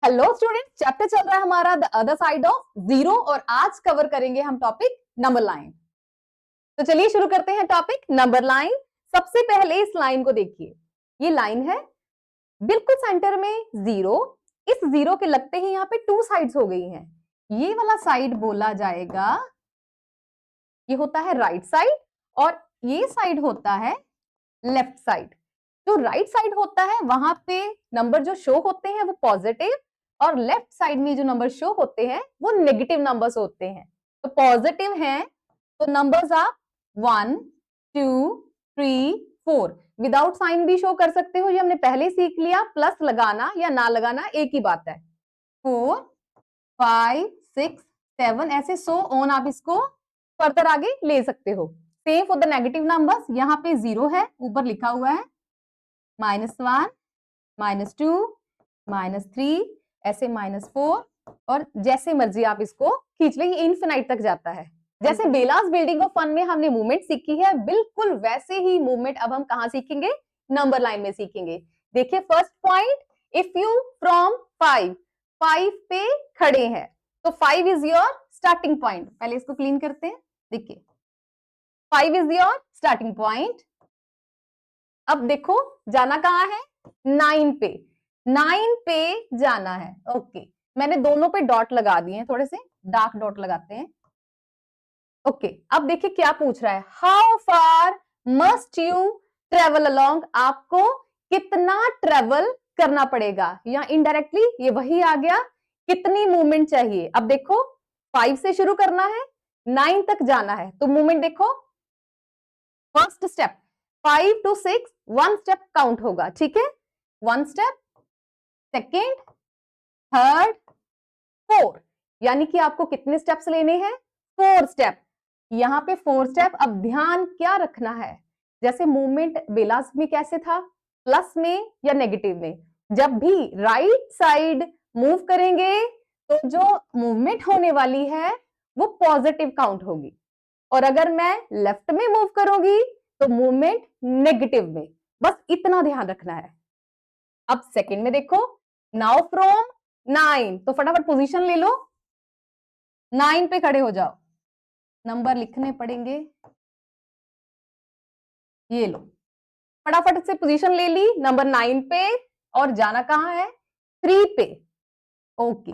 Hello student, chapter चल रहा है हमारा the other side of zero और आज कवर करेंगे हम टॉपिक नंबर लाइन। तो चलिए शुरू करते हैं टॉपिक नंबर लाइन। सबसे पहले इस लाइन को देखिए, ये लाइन है बिल्कुल सेंटर में जीरो। इस जीरो के लगते ही यहाँ पे टू साइड्स हो गई हैं। ये वाला साइड बोला जाएगा, ये होता है राइट साइड और ये साइड होता है लेफ्ट साइड। जो राइट साइड होता है वहां पे नंबर जो शो होते हैं वो पॉजिटिव और लेफ्ट साइड में जो नंबर शो होते हैं वो नेगेटिव नंबर्स होते हैं। तो पॉजिटिव हैं तो नंबर्स आप 1 2 3 4 विदाउट साइन भी शो कर सकते हो, ये हमने पहले सीख लिया। प्लस लगाना या ना लगाना एक ही बात है। 4 5 6 7 ऐसे सो ऑन आप इसको फर्दर आगे ले सकते हो। Same for the negative numbers, यहाँ पे जीरो है, ऊपर लिखा हुआ है -1 -2 -3 ऐसे -4 और जैसे मर्जी आप इसको खींच ले, ये इन्फिनाइट तक जाता है। जैसे बेलास बिल्डिंग ऑफ फन में हमने मूवमेंट सीखी है, बिल्कुल वैसे ही मूवमेंट अब हम कहां सीखेंगे, नंबर लाइन में सीखेंगे। देखिए first point, if you from 5 पे खड़े हैं तो 5 इज योर स्टार्टिंग पॉइंट। पहले इसको क्लीन करते हैं। देखिए 5 इज योर स्टार्टिंग पॉइंट। अब देखो जाना कहां है, 9 पे। 9 पे जाना है। ओके, मैंने दोनों पे डॉट लगा दिए हैं, थोड़े से डार्क डॉट लगाते हैं। ओके, अब देखिए क्या पूछ रहा है, how far must you travel along, आपको कितना ट्रेवल करना पड़ेगा। या इनडायरेक्टली ये वही आ गया, कितनी मूवमेंट चाहिए। अब देखो 5 से शुरू करना है, 9 तक जाना है, तो मूवमेंट देखो first step 5 to 6 1 step count होगा, ठीक है। 1 स्टेप, सेकेंड, थर्ड, 4, यानी कि आपको कितने स्टेप्स लेने हैं, 4 स्टेप। यहां पे 4 स्टेप। अब ध्यान क्या रखना है, जैसे मूवमेंट बेलास में कैसे था, प्लस में या नेगेटिव में। जब भी राइट साइड मूव करेंगे तो जो मूवमेंट होने वाली है वो पॉजिटिव काउंट होगी, और अगर मैं लेफ्ट में मूव करूंगी तो मूवमेंट नेगेटिव में। बस इतना ध्यान रखना है। अब सेकंड में देखो, नाउ फ्रॉम 9, तो फटाफट पोजीशन ले लो, 9 पे खड़े हो जाओ, नंबर लिखने पड़ेंगे, ये लो, फटाफट से पोजीशन ले ली नंबर 9 पे। और जाना कहां है, 3 पे। ओके,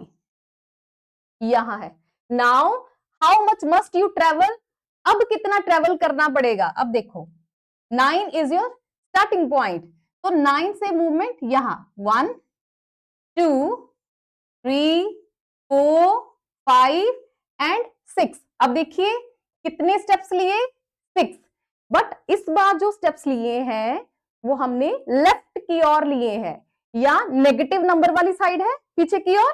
यहां है। Now how much must you travel, अब कितना ट्रेवल करना पड़ेगा। अब देखो 9 इज योर स्टार्टिंग पॉइंट, तो 9 से मूवमेंट यहां 1 2 3 4 5 एंड 6। अब देखिए कितने स्टेप्स लिए, 6। बट इस बार जो स्टेप्स लिए हैं वो हमने लेफ्ट की ओर लिए हैं, या नेगेटिव नंबर वाली साइड है पीछे की ओर,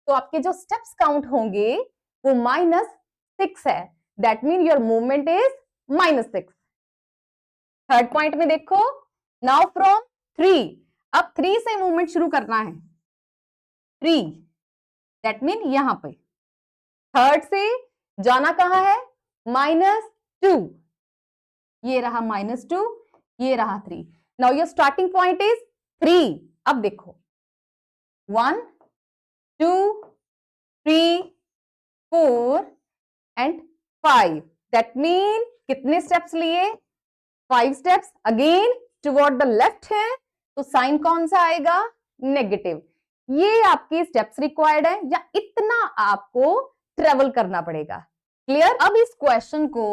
तो आपके जो स्टेप्स काउंट होंगे वो -6 है। That mean your movement is -6। Third point में देखो, नाउ फ्रॉम 3, अब 3 से मूवमेंट शुरू करना है, 3, दैट मीन यहां पे। थर्ड से जाना कहां है, -2, ये रहा -2, ये रहा 3। Now your starting point is 3। अब देखो 1 2 3 4 एंड 5, दैट मीन कितने स्टेप्स लिए, 5 steps. Again toward the left है तो साइन कौन सा आएगा, नेगेटिव। ये आपके स्टेप्स रिक्वायर्ड है, या इतना आपको ट्रेवल करना पड़ेगा। क्लियर। अब इस क्वेश्चन को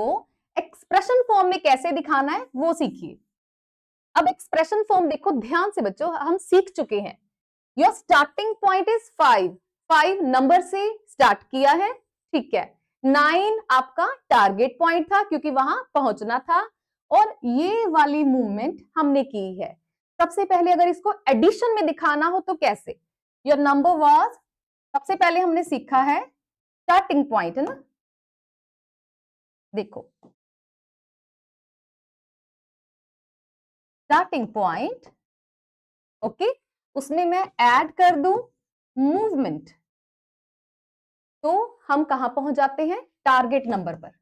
एक्सप्रेशन फॉर्म में कैसे दिखाना है वो सीखिए। अब एक्सप्रेशन फॉर्म देखो ध्यान से बच्चों, हम सीख चुके हैं। Your starting point is 5 number से स्टार्ट किया है, ठीक है। 9 आपका टारगेट पॉइंट था क्योंकि वहां पहुंचना था, और ये वाली मूवमेंट हमने की है। सबसे पहले अगर इसको एडिशन में दिखाना हो तो कैसे, योर नंबर वाज, सबसे पहले हमने सीखा है स्टार्टिंग पॉइंट, है ना। देखो स्टार्टिंग पॉइंट, ओके, उसमें मैं ऐड कर दूं मूवमेंट, तो हम कहां पहुंच जाते हैं, टारगेट नंबर पर।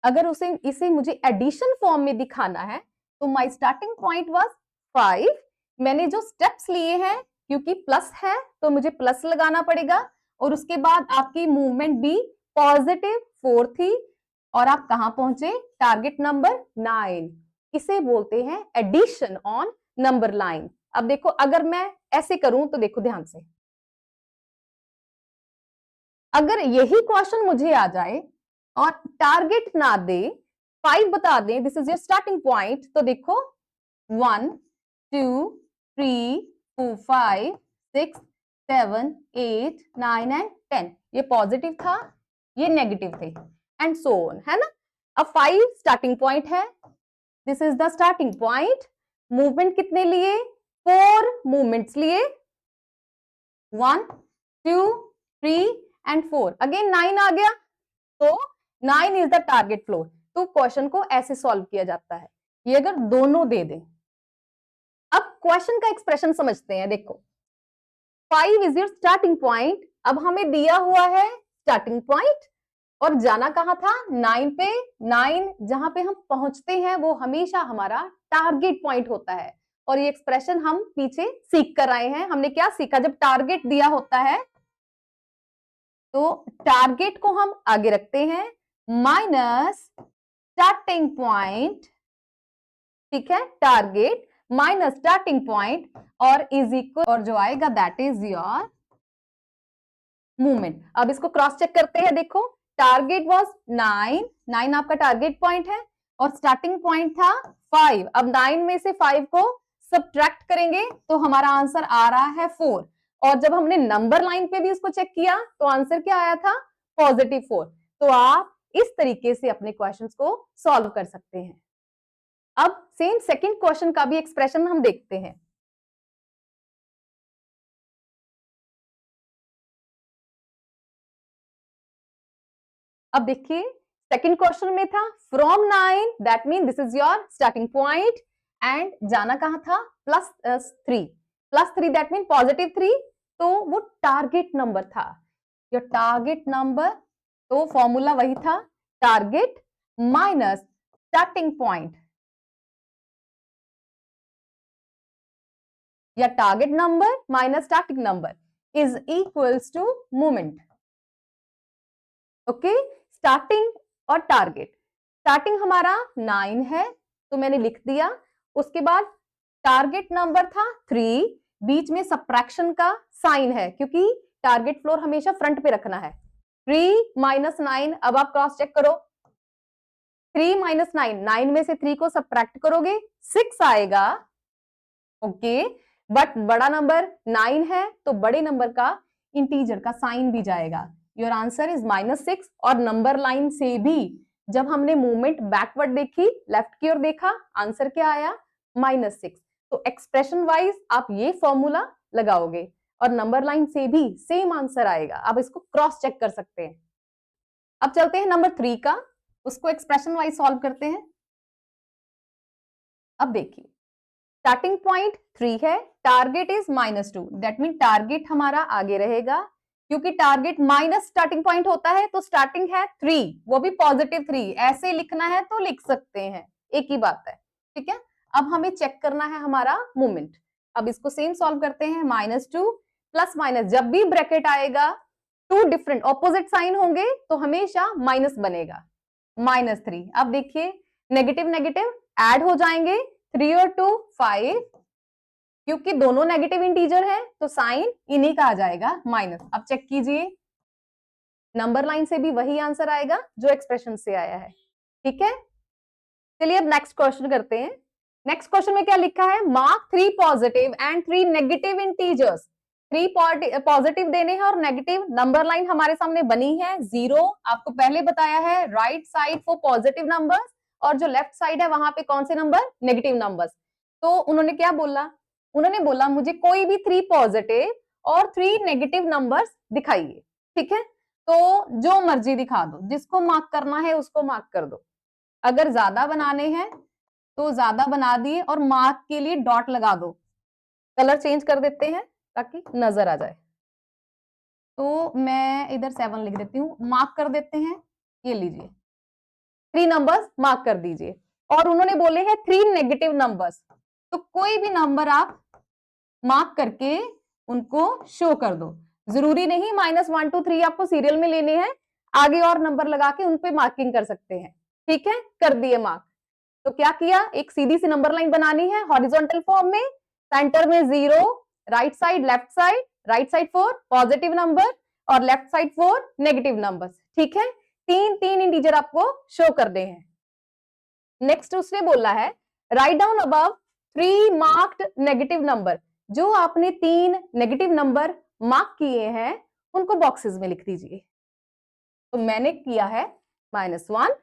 अगर इसे मुझे एडिशन फॉर्म में दिखाना है तो माय स्टार्टिंग पॉइंट वाज 5, मैंने जो स्टेप्स लिए हैं क्योंकि प्लस है तो मुझे प्लस लगाना पड़ेगा, और उसके बाद आपकी मूवमेंट भी +4 थी, और आप कहां पहुंचे, टारगेट नंबर 9। इसे बोलते हैं एडिशन ऑन नंबर लाइन। अब देखो, अगर मैं ऐसे करूं तो देखो ध्यान से, अगर यही क्वेश्चन मुझे आ जाए और टारगेट ना दे, 5 बता दें, this is your starting point, तो देखो 1 2 3 4 5 6 7 8 9 एंड 10, ये पॉजिटिव था, ये नेगेटिव थे, एंड सो ऑन, है ना। अब 5 स्टार्टिंग पॉइंट है, this is the starting point. Movement कितने लिए, 4 मूवमेंट्स लिए, 1 2 3 एंड 4, अगेन 9 आ गया, तो 9 इज द टारगेट फ्लोर। तो क्वेश्चन को ऐसे सॉल्व किया जाता है, ये अगर दोनों दे दें। अब क्वेश्चन का एक्सप्रेशन समझते हैं, देखो 5 इज योर स्टार्टिंग पॉइंट, अब हमें दिया हुआ है स्टार्टिंग पॉइंट, और जाना कहां था, 9 पे। 9 जहां पे हम पहुंचते हैं वो हमेशा हमारा टारगेट पॉइंट होता है, और ये एक्सप्रेशन हम पीछे सीख कर आए हैं। हमने क्या सीखा, जब टारगेट दिया होता है तो टारगेट को हम आगे रखते हैं, माइनस स्टार्टिंग पॉइंट, ठीक है, टारगेट माइनस स्टार्टिंग पॉइंट, और इज इक्वल, और जो आएगा दैट इज योर मूवमेंट। अब इसको क्रॉस चेक करते हैं, देखो टारगेट वाज 9, 9 आपका टारगेट पॉइंट है, और स्टार्टिंग पॉइंट था 5। अब 9 में से 5 को सब्ट्रैक्ट करेंगे तो हमारा आंसर आ रहा है 4, और जब हमने नंबर लाइन पे भी उसको चेक किया तो आंसर क्या आया था, +4। तो आप इस तरीके से अपने क्वेश्चंस को सॉल्व कर सकते हैं। अब सेम सेकंड क्वेश्चन का भी एक्सप्रेशन हम देखते हैं। अब देखिए, सेकंड क्वेश्चन में था from 9, that mean this is your starting point, and जाना कहां था, +3, +3 दैट मीन +3, तो वो टारगेट नंबर था, योर टारगेट नंबर। तो फॉर्मूला वही था, टारगेट माइनस स्टार्टिंग पॉइंट, या target number minus starting number is equals to movement. Okay, starting और टारगेट, स्टार्टिंग हमारा 9 है तो मैंने लिख दिया, उसके बाद टारगेट नंबर था 3, बीच में सब्ट्रैक्शन का साइन है क्योंकि टारगेट फ्लोर हमेशा फ्रंट पे रखना है। 3 - 9, अब आप क्रॉस चेक करो, 3 - 9, 9 में से 3 को सब्ट्रैक्ट करोगे 6 आएगा। ओके, बट बड़ा नंबर 9 है तो बड़े नंबर का इंटीजर का साइन भी जाएगा, योर आंसर इज -6। और नंबर लाइन से भी जब हमने मूवमेंट बैकवर्ड देखी, लेफ्ट की ओर देखा, आंसर क्या आया, -6। तो एक्सप्रेशन वाइज आप ये फॉर्मूला लगाओगे और नंबर लाइन से भी सेम आंसर आएगा, आप इसको क्रॉस चेक कर सकते हैं। अब चलते हैं नंबर 3 का, उसको एक्सप्रेशन वाइज सॉल्व करते हैं। अब देखिए, स्टार्टिंग पॉइंट 3 है, target is -2, that mean target हमारा आगे रहेगा, क्योंकि टारगेट माइनस स्टार्टिंग पॉइंट होता है तो स्टार्टिंग है 3, वो भी +3, ऐसे लिखना है तो लिख सकते हैं, एक ही बात है, ठीक है। अब हमें चेक करना है हमारा मूवमेंट। अब इसको सेम सॉल्व करते हैं, -2 प्लस माइनस, जब भी ब्रैकेट आएगा 2 डिफरेंट ऑपोजिट साइन होंगे तो हमेशा माइनस बनेगा, -3। अब देखिए, नेगेटिव नेगेटिव ऐड हो जाएंगे, 3 और 2 5, क्योंकि दोनों नेगेटिव इंटीजर है तो साइन इन्हीं का आ जाएगा माइनस। अब चेक कीजिए, नंबर लाइन से भी वही आंसर आएगा जो एक्सप्रेशन से आया है, ठीक है। चलिए अब नेक्स्ट क्वेश्चन करते हैं। नेक्स्ट क्वेश्चन में क्या लिखा है, mark 3 positive and 3 negative integers. 3 positive देने हैं और नेगेटिव, नंबर लाइन हमारे सामने बनी है 0, आपको पहले बताया है right side for positive numbers, और जो लेफ्ट साइड है वहां पे कौन से नंबर, नेगेटिव नंबर्स। तो उन्होंने क्या बोला, उन्होंने बोला मुझे कोई भी 3 पॉजिटिव और 3 नेगेटिव नंबर्स दिखाइए, ठीक है। तो जो मर्जी दिखा दो, जिसको मार्क करना है उसको मार्क कर दो, अगर ज्यादा बनाने हैं तो ज्यादा बना दिए और मार्क के लिए डॉट लगा दो, कलर चेंज कर देते हैं ताकि नजर आ जाए। तो मैं इधर 7 लिख देती हूँ, मार्क कर देते हैं, ये लीजिए 3 नंबर्स मार्क कर दीजिए। और उन्होंने बोले हैं 3 नेगेटिव नंबर्स, तो कोई भी नंबर आप मार्क करके उनको शो कर दो। जरूरी नहीं -1 2 3 आपको सीरियल में लेने हैं, आगे और नंबर लगा के उन पे मार्किंग कर सकते हैं। ठीक है, कर दिए मार्क। तो क्या किया, एक सीधी सी नंबर लाइन बनानी है हॉरिजॉन्टल फॉर्म में, सेंटर में 0, right side left side, right side 4 positive number और लेफ्ट साइड 4 नेगेटिव नंबर्स। ठीक है, तीन तीन इंटीजर आपको शो करने हैं। नेक्स्ट उसने बोला है write down above 3 marked negative number. जो आपने 3 नेगेटिव नंबर मार्क किए हैं उनको बॉक्सेस में लिख दीजिए। तो मैंने किया है -1,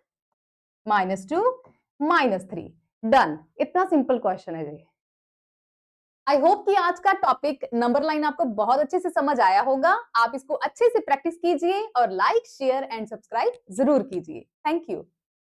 -2, -3। डन। इतना सिंपल क्वेश्चन है ये। आई होप कि आज का टॉपिक नंबर लाइन आपको बहुत अच्छे से समझ आया होगा। आप इसको अच्छे से प्रैक्टिस कीजिए और लाइक, शेयर एंड सब्सक्राइब जरूर कीजिए। Thank you.